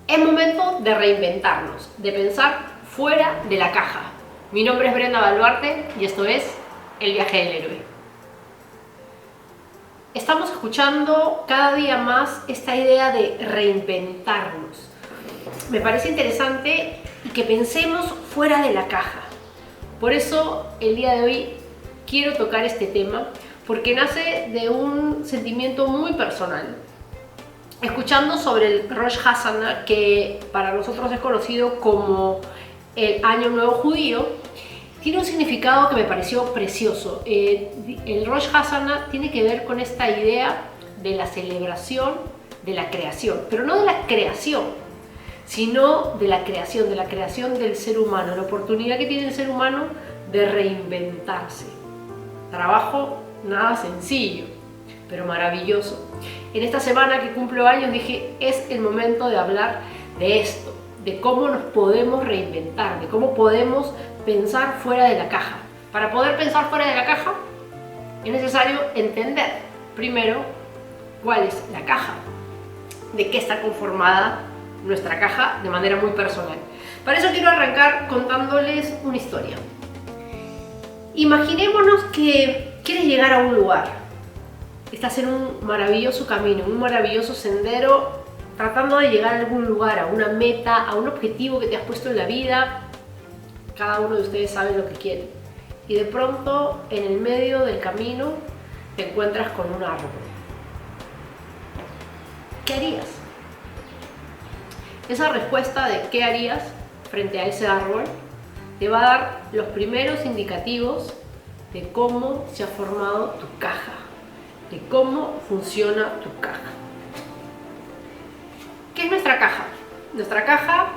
Es momento de reinventarnos, de pensar fuera de la caja. Mi nombre es Brenda Baluarte y esto es El Viaje del Héroe. Estamos escuchando cada día más esta idea de reinventarnos. Me parece interesante que pensemos fuera de la caja. Por eso el día de hoy quiero tocar este tema, porque nace de un sentimiento muy personal. Escuchando sobre el Rosh Hashanah, que para nosotros es conocido como el Año Nuevo Judío, tiene un significado que me pareció precioso. El Rosh Hashanah tiene que ver con esta idea de la celebración de la creación, pero no de la creación, sino de la creación del ser humano, la oportunidad que tiene el ser humano de reinventarse. Trabajo nada sencillo, pero maravilloso. En esta semana que cumplo años dije, es el momento de hablar de esto, de cómo nos podemos reinventar, de cómo podemos pensar fuera de la caja. Para poder pensar fuera de la caja es necesario entender primero cuál es la caja, de qué está conformada nuestra caja de manera muy personal. Para eso quiero arrancar contándoles una historia. Imaginémonos que quieres llegar a un lugar. Estás en un maravilloso camino, un maravilloso sendero, tratando de llegar a algún lugar, a una meta, a un objetivo que te has puesto en la vida. Cada uno de ustedes sabe lo que quiere. Y de pronto, en el medio del camino, te encuentras con un árbol. ¿Qué harías? Esa respuesta de qué harías frente a ese árbol te va a dar los primeros indicativos de cómo se ha formado tu caja, de cómo funciona tu caja. ¿Qué es nuestra caja? Nuestra caja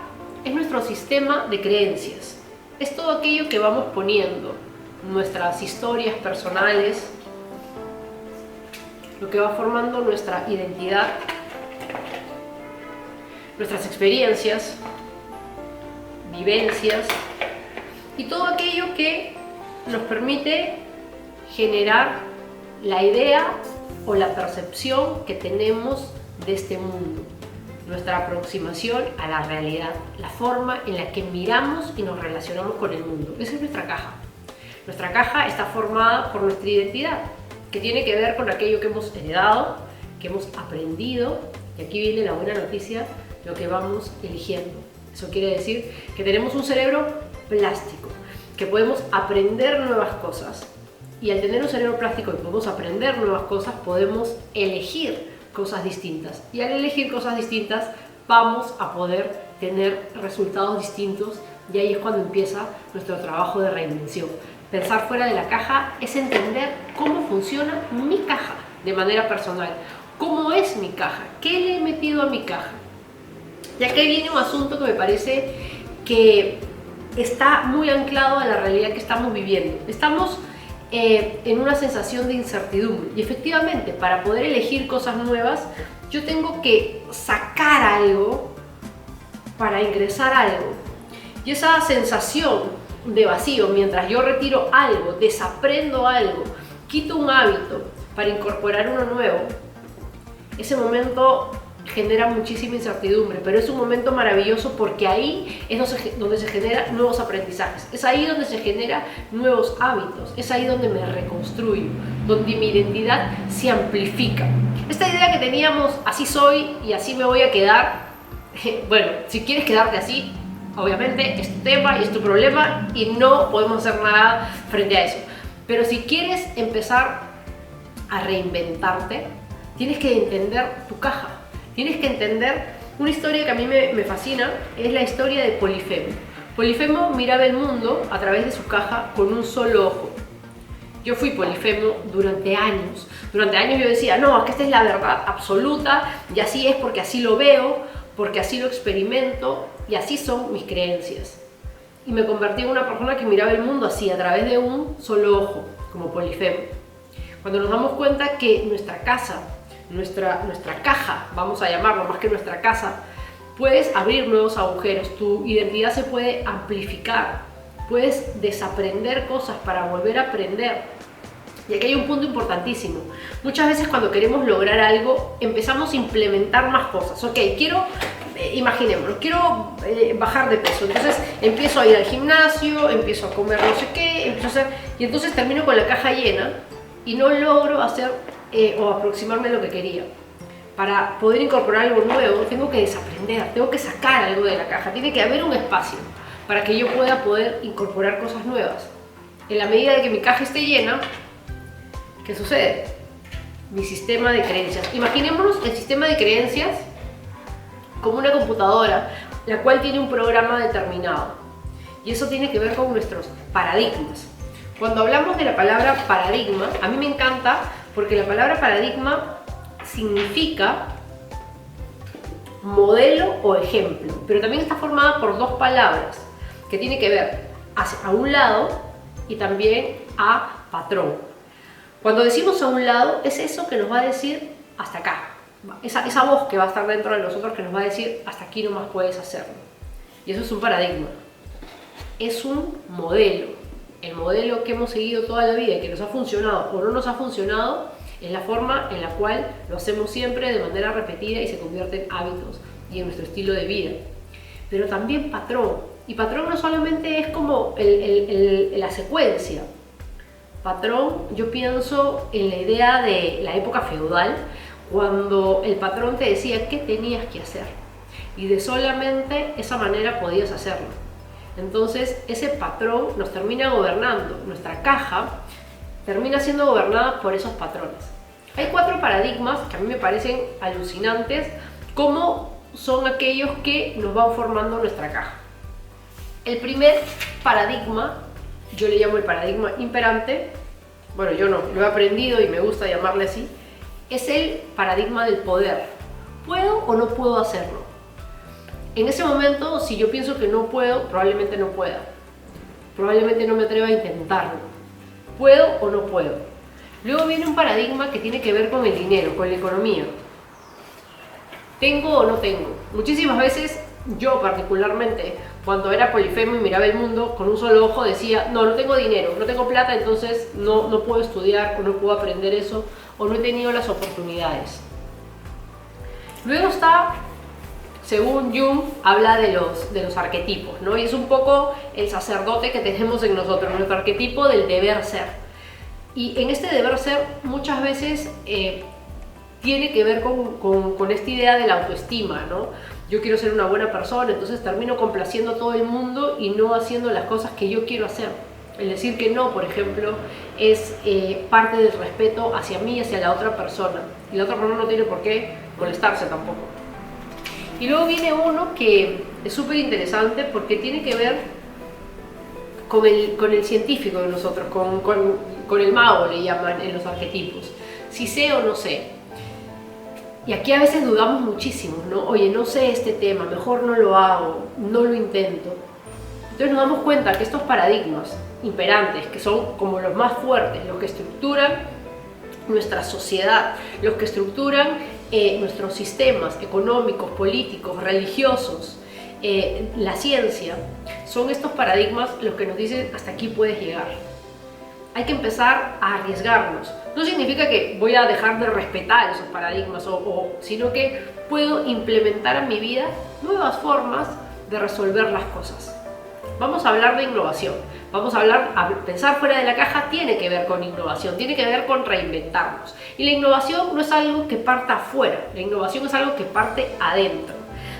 es nuestro sistema de creencias. Es todo aquello que vamos poniendo, nuestras historias personales, lo que va formando nuestra identidad, nuestras experiencias, vivencias y todo aquello que nos permite generar la idea o la percepción que tenemos de este mundo, nuestra aproximación a la realidad, la forma en la que miramos y nos relacionamos con el mundo. Esa es nuestra caja. Nuestra caja está formada por nuestra identidad, que tiene que ver con aquello que hemos heredado, que hemos aprendido, y aquí viene la buena noticia, lo que vamos eligiendo. Eso quiere decir que tenemos un cerebro plástico, que podemos aprender nuevas cosas. Y al tener un cerebro plástico y podemos aprender nuevas cosas, podemos elegir cosas distintas. Y al elegir cosas distintas, vamos a poder tener resultados distintos. Y ahí es cuando empieza nuestro trabajo de reinvención. Pensar fuera de la caja es entender cómo funciona mi caja de manera personal. ¿Cómo es mi caja? ¿Qué le he metido a mi caja? Y aquí viene un asunto que me parece que está muy anclado a la realidad que estamos viviendo. Estamos en una sensación de incertidumbre y efectivamente para poder elegir cosas nuevas yo tengo que sacar algo para ingresar algo, y esa sensación de vacío mientras yo retiro algo, desaprendo algo, quito un hábito para incorporar uno nuevo, ese momento genera muchísima incertidumbre, pero es un momento maravilloso porque ahí es donde se generan nuevos aprendizajes, es ahí donde se generan nuevos hábitos, es ahí donde me reconstruyo, donde mi identidad se amplifica. Esta idea que teníamos, así soy y así me voy a quedar, bueno, si quieres quedarte así, obviamente es tu tema y es tu problema y no podemos hacer nada frente a eso, pero si quieres empezar a reinventarte, tienes que entender tu caja. Tienes que entender una historia que a mí me fascina, es la historia de Polifemo. Polifemo miraba el mundo a través de su caja con un solo ojo. Yo fui Polifemo durante años. Durante años yo decía, no, es que esta es la verdad absoluta y así es porque así lo veo, porque así lo experimento y así son mis creencias. Y me convertí en una persona que miraba el mundo así, a través de un solo ojo, como Polifemo. Cuando nos damos cuenta que nuestra casa, nuestra caja, vamos a llamarlo más que nuestra casa, puedes abrir nuevos agujeros, tu identidad se puede amplificar, puedes desaprender cosas para volver a aprender. Y aquí hay un punto importantísimo. Muchas veces cuando queremos lograr algo, empezamos a implementar más cosas. Ok, quiero imaginémonos, quiero bajar de peso, entonces empiezo a ir al gimnasio, empiezo a comer no sé qué, empiezo a hacer, y entonces termino con la caja llena y no logro hacer o aproximarme a lo que quería. Para poder incorporar algo nuevo, tengo que desaprender, tengo que sacar algo de la caja, tiene que haber un espacio para que yo pueda poder incorporar cosas nuevas. En la medida de que mi caja esté llena, ¿qué sucede? Mi sistema de creencias. Imaginémonos el sistema de creencias como una computadora, la cual tiene un programa determinado. Y eso tiene que ver con nuestros paradigmas. Cuando hablamos de la palabra paradigma, a mí me encanta porque la palabra paradigma significa modelo o ejemplo, pero también está formada por dos palabras que tienen que ver a un lado y también a patrón. Cuando decimos a un lado, es eso que nos va a decir hasta acá, esa voz que va a estar dentro de nosotros que nos va a decir hasta aquí nomás puedes hacerlo. Y eso es un paradigma, es un modelo. El modelo que hemos seguido toda la vida y que nos ha funcionado o no nos ha funcionado es la forma en la cual lo hacemos siempre de manera repetida y se convierte en hábitos y en nuestro estilo de vida. Pero también patrón. Y patrón no solamente es como la secuencia. Patrón, yo pienso en la idea de la época feudal, cuando el patrón te decía qué tenías que hacer. Y de solamente esa manera podías hacerlo. Entonces ese patrón nos termina gobernando. Nuestra caja termina siendo gobernada por esos patrones. Hay 4 paradigmas que a mí me parecen alucinantes, como son aquellos que nos van formando nuestra caja. El primer paradigma, yo le llamo el paradigma imperante, bueno, yo no, lo he aprendido y me gusta llamarle así, es el paradigma del poder. ¿Puedo o no puedo hacerlo? En ese momento, si yo pienso que no puedo, probablemente no pueda. Probablemente no me atreva a intentarlo. ¿Puedo o no puedo? Luego viene un paradigma que tiene que ver con el dinero, con la economía. ¿Tengo o no tengo? Muchísimas veces, yo particularmente, cuando era polifemo y miraba el mundo, con un solo ojo decía, no tengo dinero, no tengo plata, entonces no puedo estudiar o no puedo aprender eso, o no he tenido las oportunidades. Luego está, según Jung, habla de los arquetipos, ¿no? Y es un poco el sacerdote que tenemos en nosotros, nuestro arquetipo del deber ser. Y en este deber ser muchas veces tiene que ver con esta idea de la autoestima, ¿no? Yo quiero ser una buena persona, entonces termino complaciendo a todo el mundo y no haciendo las cosas que yo quiero hacer. El decir que no, por ejemplo, es parte del respeto hacia mí y hacia la otra persona. Y la otra persona no tiene por qué molestarse tampoco. Y luego viene uno que es súper interesante porque tiene que ver con el científico de nosotros, con el mago le llaman en los arquetipos. Si sé o no sé. Y aquí a veces dudamos muchísimo, ¿no? Oye, no sé este tema, mejor no lo hago, no lo intento. Entonces nos damos cuenta que estos paradigmas imperantes, que son como los más fuertes, los que estructuran nuestra sociedad, los que estructuran nuestros sistemas económicos, políticos, religiosos, la ciencia, son estos paradigmas los que nos dicen hasta aquí puedes llegar. Hay que empezar a arriesgarnos. No significa que voy a dejar de respetar esos paradigmas, sino que puedo implementar en mi vida nuevas formas de resolver las cosas. Vamos a hablar de innovación. Vamos a pensar fuera de la caja tiene que ver con innovación, tiene que ver con reinventarnos. Y la innovación no es algo que parta afuera, la innovación es algo que parte adentro.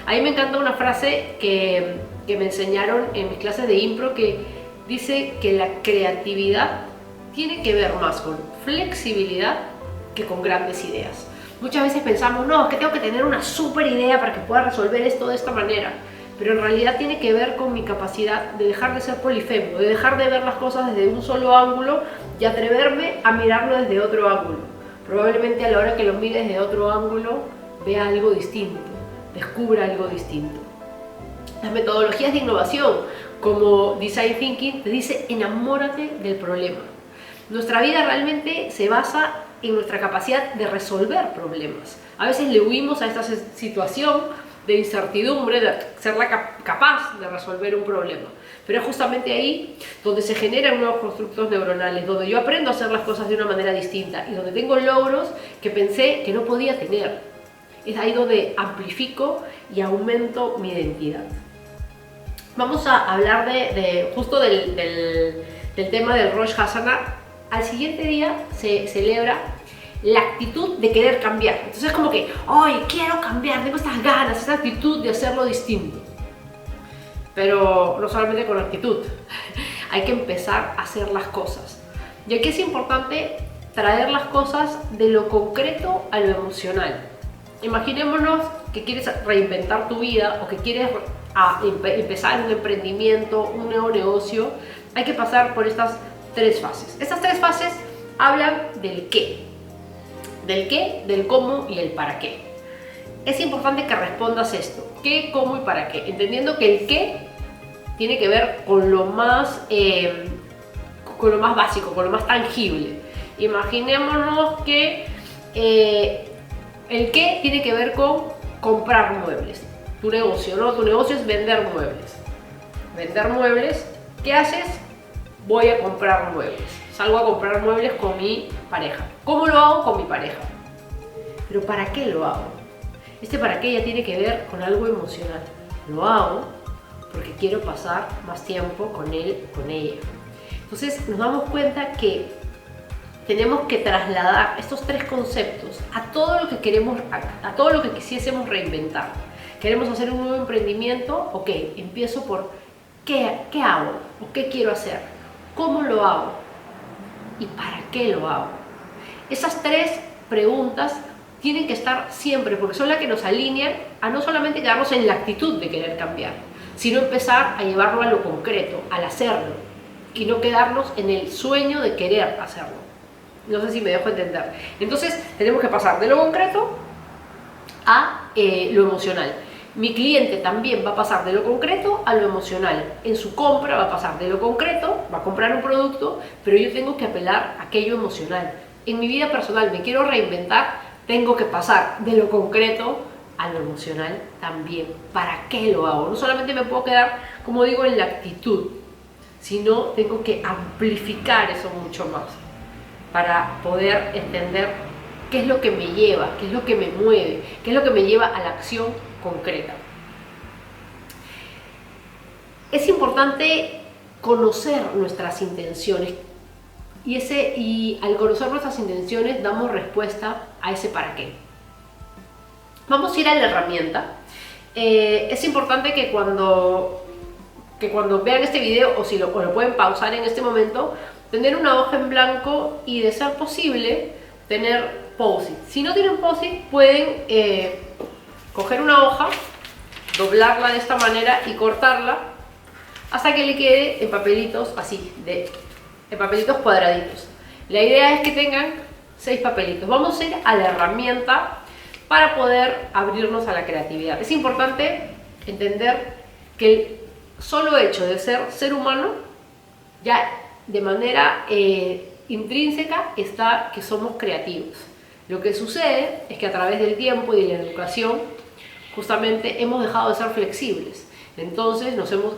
A mí me encanta una frase que me enseñaron en mis clases de impro que dice que la creatividad tiene que ver más con flexibilidad que con grandes ideas. Muchas veces pensamos, no, es que tengo que tener una súper idea para que pueda resolver esto de esta manera. Pero en realidad tiene que ver con mi capacidad de dejar de ser polifemo, de dejar de ver las cosas desde un solo ángulo y atreverme a mirarlo desde otro ángulo. Probablemente a la hora que lo mires desde otro ángulo, vea algo distinto, descubra algo distinto. Las metodologías de innovación, como Design Thinking, te dice enamórate del problema. Nuestra vida realmente se basa en nuestra capacidad de resolver problemas. A veces le huimos a esta situación de incertidumbre, de ser capaz de resolver un problema. Pero es justamente ahí donde se generan nuevos constructos neuronales, donde yo aprendo a hacer las cosas de una manera distinta y donde tengo logros que pensé que no podía tener. Es ahí donde amplifico y aumento mi identidad. Vamos a hablar justo del tema del Rosh Hashanah. Al siguiente día se celebra la actitud de querer cambiar. Entonces es como que, ¡ay, quiero cambiar! Tengo estas ganas, esta actitud de hacerlo distinto. Pero no solamente con actitud, hay que empezar a hacer las cosas. Y aquí es importante traer las cosas de lo concreto a lo emocional. Imaginémonos que quieres reinventar tu vida o que quieres empezar un emprendimiento, un nuevo negocio. Hay que pasar por estas 3 fases. Estas 3 fases hablan del qué, del cómo y el para qué. Es importante que respondas esto: qué, cómo y para qué, entendiendo que el qué tiene que ver con lo más básico, con lo más tangible. Imaginémonos que el qué tiene que ver con comprar muebles. Tu negocio, ¿no? Tu negocio es vender muebles. Vender muebles, ¿qué haces? Voy a comprar muebles. Salgo a comprar muebles con mi pareja. ¿Cómo lo hago? Con mi pareja. Pero ¿para qué lo hago? Este para qué ya tiene que ver con algo emocional. Lo hago porque quiero pasar más tiempo con él, con ella. Entonces nos damos cuenta que tenemos que trasladar estos 3 conceptos a todo lo que queremos, a todo lo que quisiésemos reinventar. Queremos hacer un nuevo emprendimiento, ok, empiezo por ¿qué hago? ¿O qué quiero hacer? ¿Cómo lo hago? ¿Y para qué lo hago? Esas 3 preguntas tienen que estar siempre, porque son las que nos alinean a no solamente quedarnos en la actitud de querer cambiar, sino empezar a llevarlo a lo concreto, al hacerlo, y no quedarnos en el sueño de querer hacerlo. No sé si me dejo entender. Entonces tenemos que pasar de lo concreto a lo emocional. Mi cliente también va a pasar de lo concreto a lo emocional. En su compra va a pasar de lo concreto, va a comprar un producto, pero yo tengo que apelar a aquello emocional. En mi vida personal me quiero reinventar, tengo que pasar de lo concreto a lo emocional también. ¿Para qué lo hago? No solamente me puedo quedar, como digo, en la actitud, sino tengo que amplificar eso mucho más para poder entender qué es lo que me lleva, qué es lo que me mueve, qué es lo que me lleva a la acción concreta. Es importante conocer nuestras intenciones y al conocer nuestras intenciones damos respuesta a ese para qué. Vamos a ir a la herramienta. Es importante que cuando vean este video o si lo pueden pausar en este momento, tener una hoja en blanco y, de ser posible, tener post-it. Si no tienen post-it, pueden coger una hoja, doblarla de esta manera y cortarla hasta que le quede en papelitos así, en papelitos cuadraditos. La idea es que tengan 6 papelitos. Vamos a ir a la herramienta para poder abrirnos a la creatividad. Es importante entender que el solo hecho de ser humano, ya de manera intrínseca está que somos creativos. Lo que sucede es que a través del tiempo y de la educación justamente hemos dejado de ser flexibles. Entonces nos hemos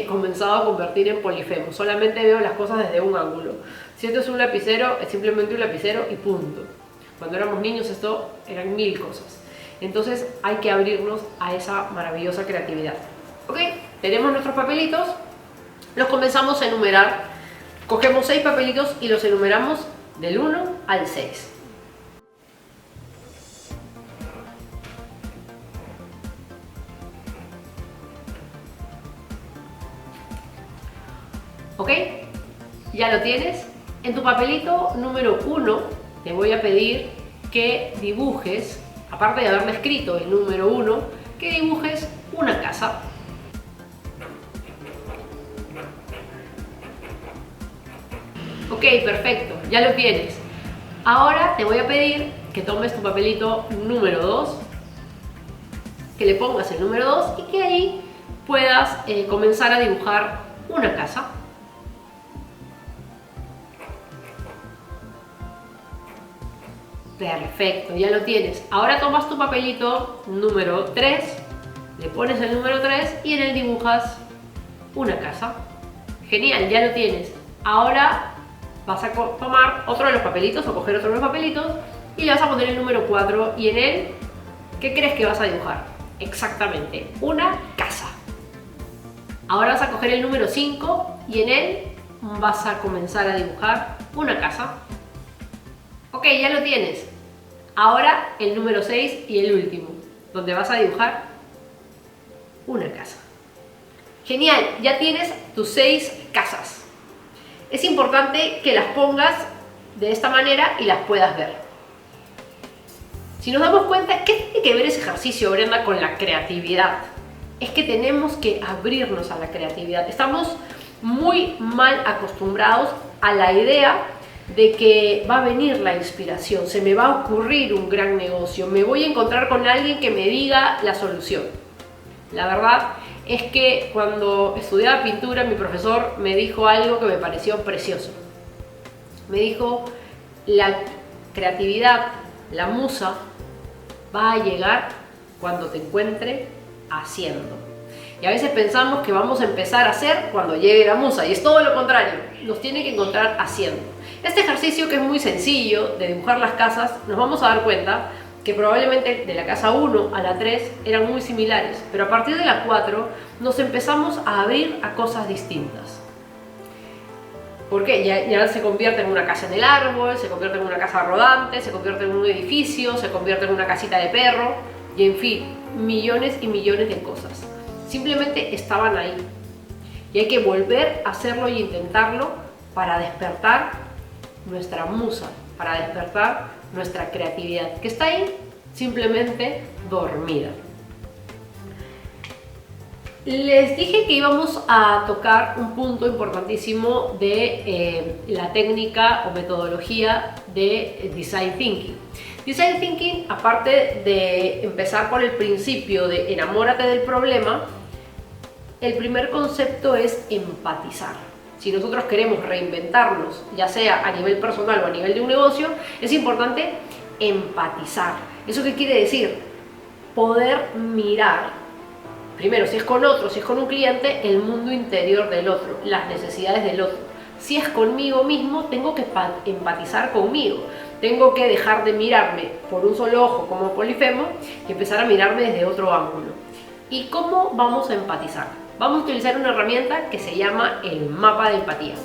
comenzado a convertir en polifemos. Solamente veo las cosas desde un ángulo. Si esto es un lapicero, es simplemente un lapicero y punto. Cuando éramos niños esto eran 1000 cosas. Entonces hay que abrirnos a esa maravillosa creatividad. ¿Ok? Tenemos nuestros papelitos, los comenzamos a enumerar. Cogemos 6 papelitos y los enumeramos del 1 al 6. ¿Ok? Ya lo tienes. En tu papelito número 1 te voy a pedir que dibujes, aparte de haberme escrito el número 1, que dibujes una casa. Ok, perfecto, ya lo tienes. Ahora te voy a pedir que tomes tu papelito número 2, que le pongas el número 2 y que ahí puedas comenzar a dibujar una casa. Perfecto, ya lo tienes. Ahora tomas tu papelito número 3, le pones el número 3 y en él dibujas una casa. Genial, ya lo tienes. Ahora vas a tomar otro de los papelitos o coger otro de los papelitos y le vas a poner el número 4 y en él ¿Qué crees que vas a dibujar? Exactamente, una casa. Ahora vas a coger el número 5 y en él vas a comenzar a dibujar una casa. Ok, ya lo tienes. Ahora el número 6 y el último, donde vas a dibujar una casa. Genial, ya tienes tus 6 casas. Es importante que las pongas de esta manera y las puedas ver. Si nos damos cuenta, ¿qué tiene que ver ese ejercicio, Brenda, con la creatividad? Es que tenemos que abrirnos a la creatividad. Estamos muy mal acostumbrados a la idea de que va a venir la inspiración, se me va a ocurrir un gran negocio, me voy a encontrar con alguien que me diga la solución. La verdad es que cuando estudiaba pintura, mi profesor me dijo algo que me pareció precioso. Me dijo, la creatividad, la musa, va a llegar cuando te encuentre haciendo. Y a veces pensamos que vamos a empezar a hacer cuando llegue la musa, y es todo lo contrario, nos tiene que encontrar haciendo. Este ejercicio, que es muy sencillo, de dibujar las casas, nos vamos a dar cuenta que probablemente de la casa 1 a la 3 eran muy similares, pero a partir de la 4 nos empezamos a abrir a cosas distintas. Porque ya se convierte en una casa en el árbol, se convierte en una casa rodante, se convierte en un edificio, se convierte en una casita de perro, y en fin, millones y millones de cosas. Simplemente estaban ahí. Y hay que volver a hacerlo y intentarlo para despertar nuestra musa, para despertar nuestra creatividad, que está ahí simplemente dormida. Les dije que íbamos a tocar un punto importantísimo de la técnica o metodología de Design Thinking. Design Thinking, aparte de empezar por el principio de enamórate del problema, el primer concepto es empatizar. Si nosotros queremos reinventarnos, ya sea a nivel personal o a nivel de un negocio, es importante empatizar. ¿Eso qué quiere decir? Poder mirar, primero, si es con otro, si es con un cliente, el mundo interior del otro, las necesidades del otro. Si es conmigo mismo, tengo que empatizar conmigo. Tengo que dejar de mirarme por un solo ojo como Polifemo y empezar a mirarme desde otro ángulo. ¿Y cómo vamos a empatizar? Vamos a utilizar una herramienta que se llama el mapa de empatía.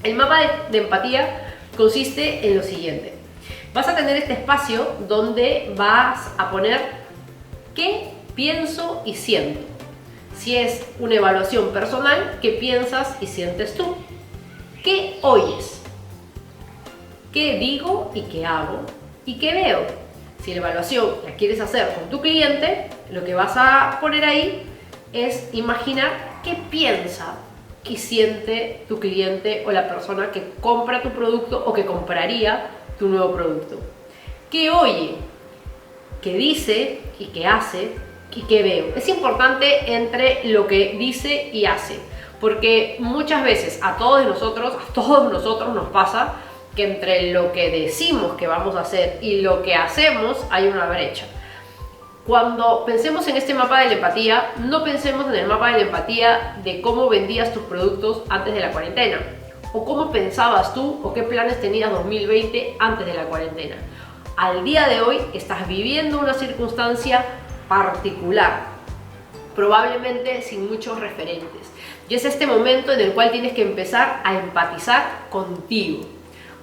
El mapa de empatía consiste en lo siguiente. Vas a tener este espacio donde vas a poner qué pienso y siento. Si es una evaluación personal, ¿qué piensas y sientes tú? ¿Qué oyes? ¿Qué digo y qué hago? ¿Y qué veo? Si la evaluación la quieres hacer con tu cliente, lo que vas a poner ahí es imaginar qué piensa y siente tu cliente o la persona que compra tu producto o que compraría tu nuevo producto. ¿Qué oye? ¿Qué dice y qué hace? ¿Y qué veo? Es importante entre lo que dice y hace, porque muchas veces a todos nosotros nos pasa que entre lo que decimos que vamos a hacer y lo que hacemos hay una brecha. Cuando pensemos en este mapa de la empatía, no pensemos en el mapa de la empatía de cómo vendías tus productos antes de la cuarentena, o cómo pensabas tú o qué planes tenías 2020 antes de la cuarentena. Al día de hoy estás viviendo una circunstancia particular, probablemente sin muchos referentes, y es este momento en el cual tienes que empezar a empatizar contigo.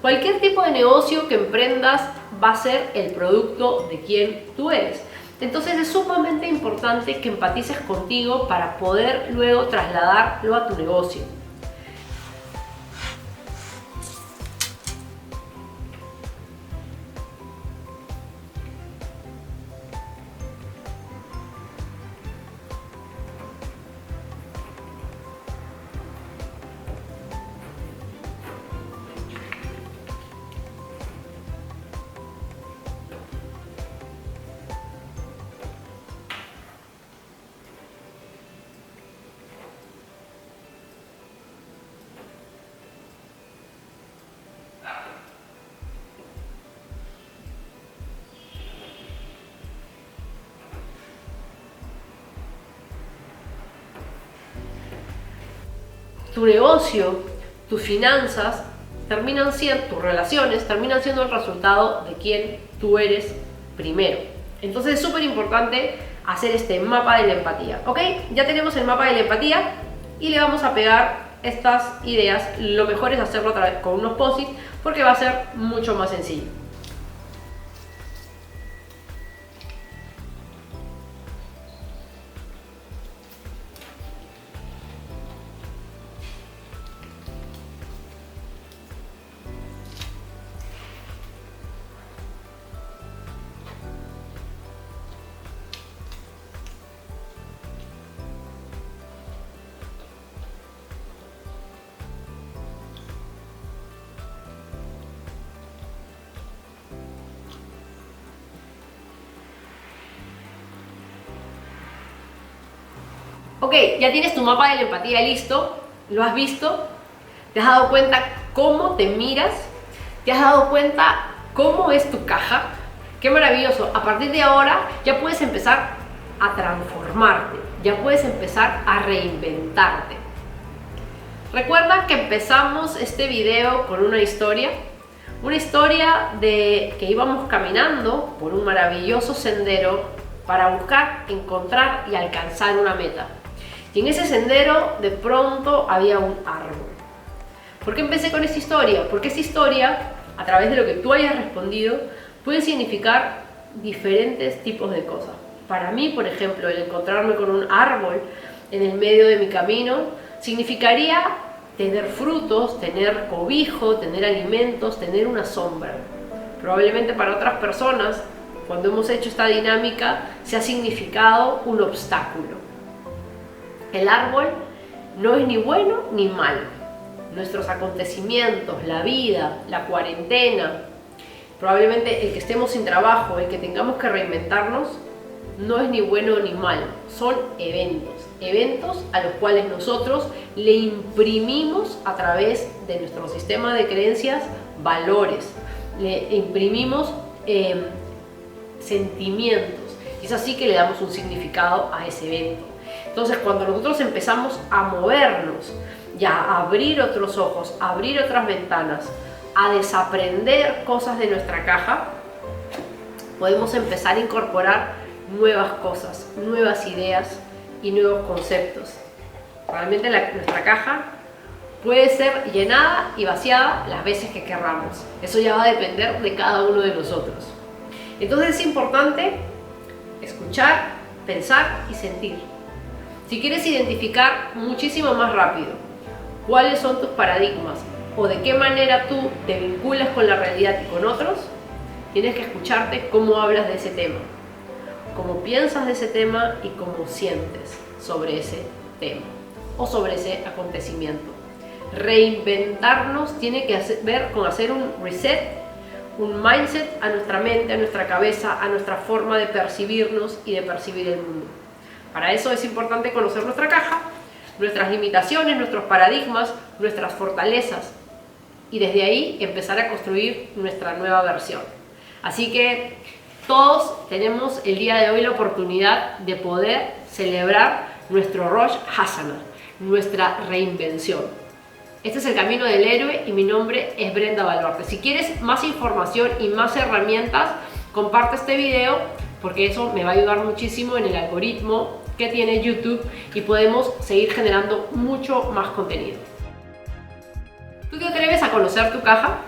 Cualquier tipo de negocio que emprendas va a ser el producto de quien tú eres. Entonces es sumamente importante que empatices contigo para poder luego trasladarlo a tu negocio. Tu negocio, tus finanzas, tus relaciones terminan siendo el resultado de quién tú eres primero. Entonces es súper importante hacer este mapa de la empatía, ¿ok? Ya tenemos el mapa de la empatía y le vamos a pegar estas ideas. Lo mejor es hacerlo otra vez con unos post-it porque va a ser mucho más sencillo. Ok, ya tienes tu mapa de la empatía listo, lo has visto, te has dado cuenta cómo te miras, te has dado cuenta cómo es tu caja. Qué maravilloso, a partir de ahora ya puedes empezar a transformarte, ya puedes empezar a reinventarte. Recuerda que empezamos este video con una historia de que íbamos caminando por un maravilloso sendero para buscar, encontrar y alcanzar una meta. Y en ese sendero de pronto había un árbol. ¿Por qué empecé con esta historia? Porque esta historia, a través de lo que tú hayas respondido, puede significar diferentes tipos de cosas. Para mí, por ejemplo, el encontrarme con un árbol en el medio de mi camino significaría tener frutos, tener cobijo, tener alimentos, tener una sombra. Probablemente para otras personas, cuando hemos hecho esta dinámica, se ha significado un obstáculo. El árbol no es ni bueno ni malo. Nuestros acontecimientos, la vida, la cuarentena, probablemente el que estemos sin trabajo, el que tengamos que reinventarnos, no es ni bueno ni malo. Son eventos a los cuales nosotros le imprimimos a través de nuestro sistema de creencias valores, le imprimimos sentimientos, y es así que le damos un significado a ese evento. Entonces, cuando nosotros empezamos a movernos, ya a abrir otros ojos, a abrir otras ventanas, a desaprender cosas de nuestra caja, podemos empezar a incorporar nuevas cosas, nuevas ideas y nuevos conceptos. Realmente nuestra caja puede ser llenada y vaciada las veces que querramos. Eso ya va a depender de cada uno de nosotros. Entonces es importante escuchar, pensar y sentir. Si quieres identificar muchísimo más rápido cuáles son tus paradigmas o de qué manera tú te vinculas con la realidad y con otros, tienes que escucharte cómo hablas de ese tema, cómo piensas de ese tema y cómo sientes sobre ese tema o sobre ese acontecimiento. Reinventarnos tiene que ver con hacer un reset, un mindset a nuestra mente, a nuestra cabeza, a nuestra forma de percibirnos y de percibir el mundo. Para eso es importante conocer nuestra caja, nuestras limitaciones, nuestros paradigmas, nuestras fortalezas y desde ahí empezar a construir nuestra nueva versión. Así que todos tenemos el día de hoy la oportunidad de poder celebrar nuestro Rosh Hashanah, nuestra reinvención. Este es el camino del héroe y mi nombre es Brenda Baluarte. Si quieres más información y más herramientas, comparte este video porque eso me va a ayudar muchísimo en el algoritmo que tiene YouTube y podemos seguir generando mucho más contenido. ¿Tú te atreves a conocer tu caja?